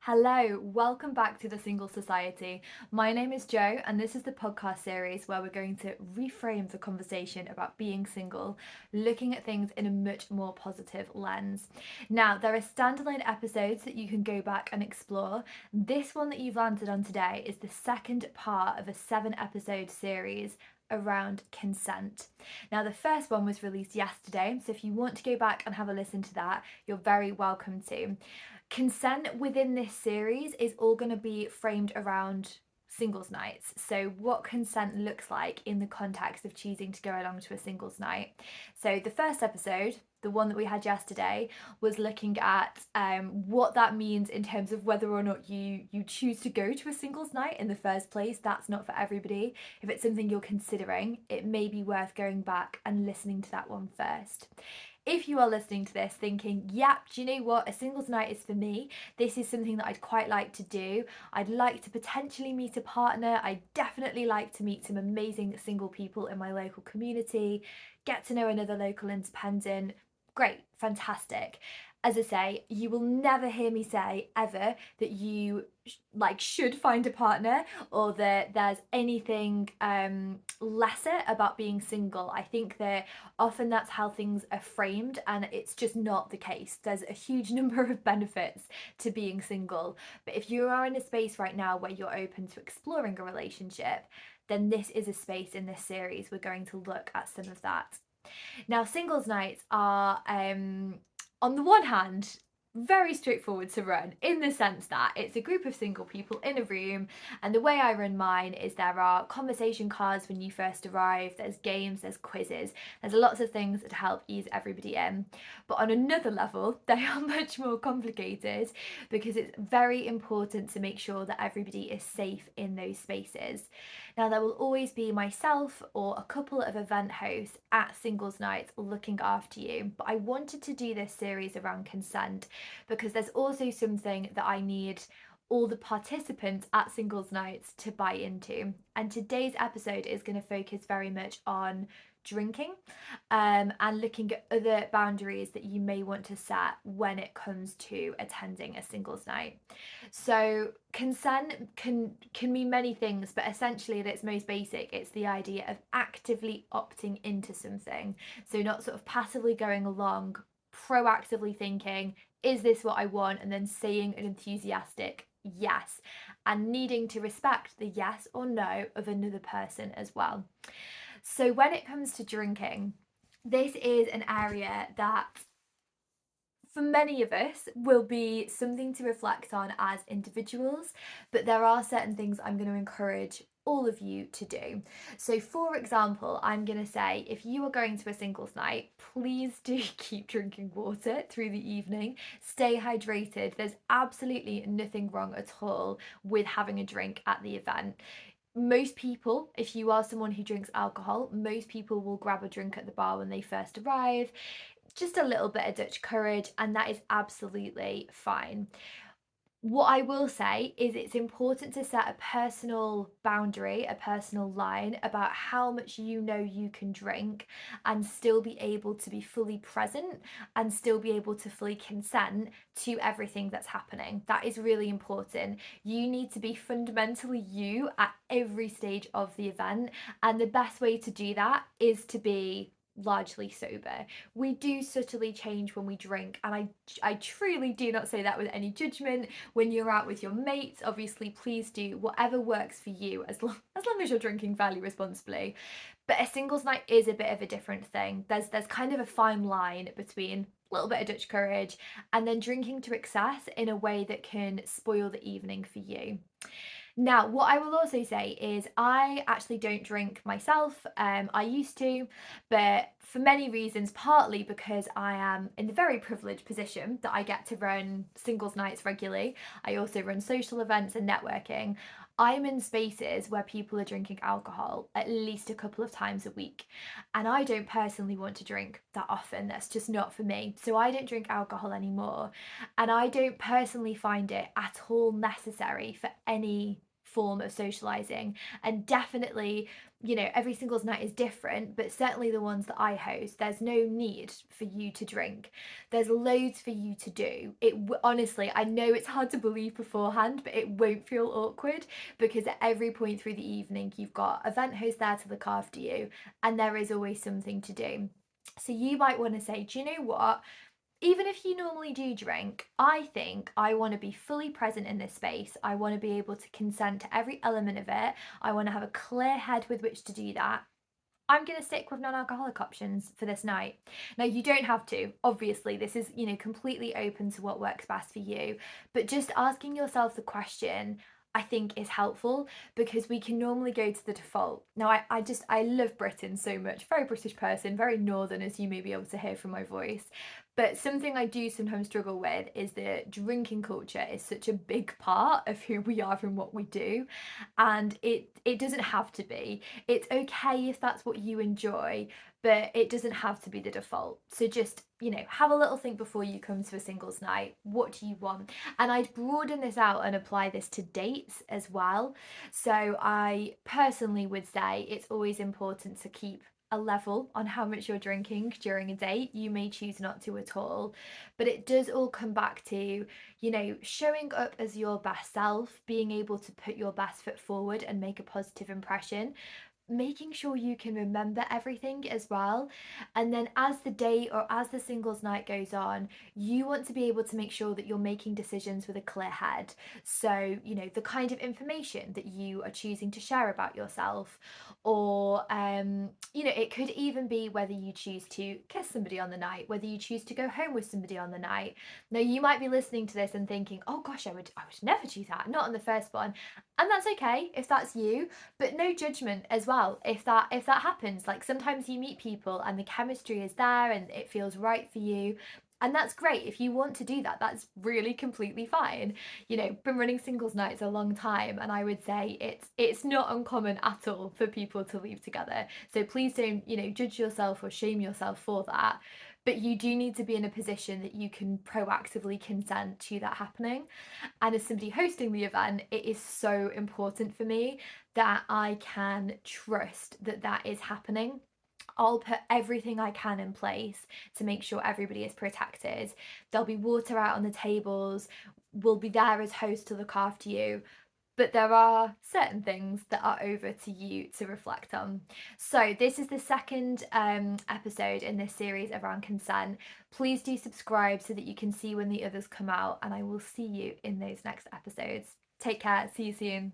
Hello, welcome back to the Single Society. My name is Jo, and this is the podcast series where we're going to reframe the conversation about being single, looking at things in a much more positive lens. Now, there are standalone episodes that you can go back and explore. This one that you've landed on today is the second part of a 7 episode series around consent. Now, the first one was released yesterday, so if you want to go back and have a listen to that, you're very welcome to. Consent within this series is all going to be framed around singles nights. So, what consent looks like in the context of choosing to go along to a singles night. So, the first episode, the one that we had yesterday, was looking at what that means in terms of whether or not you choose to go to a singles night in the first place. That's not for everybody. If it's something you're considering, it may be worth going back and listening to that one first. If you are listening to this thinking, yep, do you know what? A singles night is for me. This is something that I'd quite like to do. I'd like to potentially meet a partner. I'd definitely like to meet some amazing single people in my local community, get to know another local independent. Great, fantastic. As I say, you will never hear me say ever that you should find a partner or that there's anything lesser about being single. I think that often that's how things are framed, and it's just not the case. There's a huge number of benefits to being single, but if you are in a space right now where you're open to exploring a relationship, then this is a space in this series we're going to look at some of that. Now, singles nights are, on the one hand, very straightforward to run in the sense that it's a group of single people in a room, and the way I run mine is there are conversation cards when you first arrive, there's games, there's quizzes, there's lots of things to help ease everybody in. But on another level, they are much more complicated because it's very important to make sure that everybody is safe in those spaces. Now, there will always be myself or a couple of event hosts at singles nights looking after you, but I wanted to do this series around consent because there's also something that I need all the participants at singles nights to buy into. And today's episode is going to focus very much on drinking and looking at other boundaries that you may want to set when it comes to attending a singles night. So consent can mean many things, but essentially at its most basic, it's the idea of actively opting into something. So not sort of passively going along, proactively thinking, is this what I want? And then saying an enthusiastic yes, and needing to respect the yes or no of another person as well. So when it comes to drinking, this is an area that for many of us will be something to reflect on as individuals, but there are certain things I'm going to encourage all of you to do. So for example, I'm going to say if you are going to a singles night, please do keep drinking water through the evening. Stay hydrated. There's absolutely nothing wrong at all with having a drink at the event. Most people, if you are someone who drinks alcohol, most people will grab a drink at the bar when they first arrive, just a little bit of Dutch courage, and that is absolutely fine. What I will say is it's important to set a personal boundary, a personal line about how much you know you can drink and still be able to be fully present and still be able to fully consent to everything that's happening. That is really important. You need to be fundamentally you at every stage of the event, and the best way to do that is to be largely sober. We do subtly change when we drink, and I truly do not say that with any judgment. When you're out with your mates, obviously please do whatever works for you as long as you're drinking fairly responsibly. But a singles night is a bit of a different thing. There's kind of a fine line between a little bit of Dutch courage and then drinking to excess in a way that can spoil the evening for you. Now, what I will also say is I actually don't drink myself. I used to, but for many reasons, partly because I am in the very privileged position that I get to run singles nights regularly. I also run social events and networking. I'm in spaces where people are drinking alcohol at least a couple of times a week, and I don't personally want to drink that often. That's just not for me. So I don't drink alcohol anymore, and I don't personally find it at all necessary for any form of socializing. And definitely, every singles night is different, but certainly the ones that I host, there's no need for you to drink. There's loads for you to do. Honestly, I know it's hard to believe beforehand, but it won't feel awkward, because at every point through the evening you've got event hosts there to look after you, and there is always something to do. So you might want to say, do you know what? Even if you normally do drink, I think I want to be fully present in this space. I want to be able to consent to every element of it. I want to have a clear head with which to do that. I'm going to stick with non-alcoholic options for this night. Now, you don't have to. Obviously, this is, completely open to what works best for you. But just asking yourself the question, I think, is helpful, because we can normally go to the default. Now, I love Britain so much. Very British person, very northern, as you may be able to hear from my voice. But something I do sometimes struggle with is that drinking culture is such a big part of who we are and what we do. And it doesn't have to be. It's okay if that's what you enjoy, but it doesn't have to be the default. So just, have a little think before you come to a singles night. What do you want? And I'd broaden this out and apply this to dates as well. So I personally would say it's always important to keep a level on how much you're drinking during a date. You may choose not to at all, but it does all come back to, showing up as your best self, being able to put your best foot forward and make a positive impression, making sure you can remember everything as well. And then as the day or as the singles night goes on, you want to be able to make sure that you're making decisions with a clear head. So, the kind of information that you are choosing to share about yourself, or it could even be whether you choose to kiss somebody on the night, whether you choose to go home with somebody on the night. Now, you might be listening to this and thinking, oh gosh, I would never do that, not on the first one. And that's okay if that's you, but no judgment as well if that happens. Like, sometimes you meet people and the chemistry is there and it feels right for you, and that's great. If you want to do that, that's really completely fine. Been running singles nights a long time, and I would say it's not uncommon at all for people to leave together. So please don't, judge yourself or shame yourself for that. But you do need to be in a position that you can proactively consent to that happening. And as somebody hosting the event, it is so important for me that I can trust that that is happening. I'll put everything I can in place to make sure everybody is protected. There'll be water out on the tables. We'll be there as hosts to look after you. But there are certain things that are over to you to reflect on. So this is the second episode in this series around consent. Please do subscribe so that you can see when the others come out, and I will see you in those next episodes. Take care. See you soon.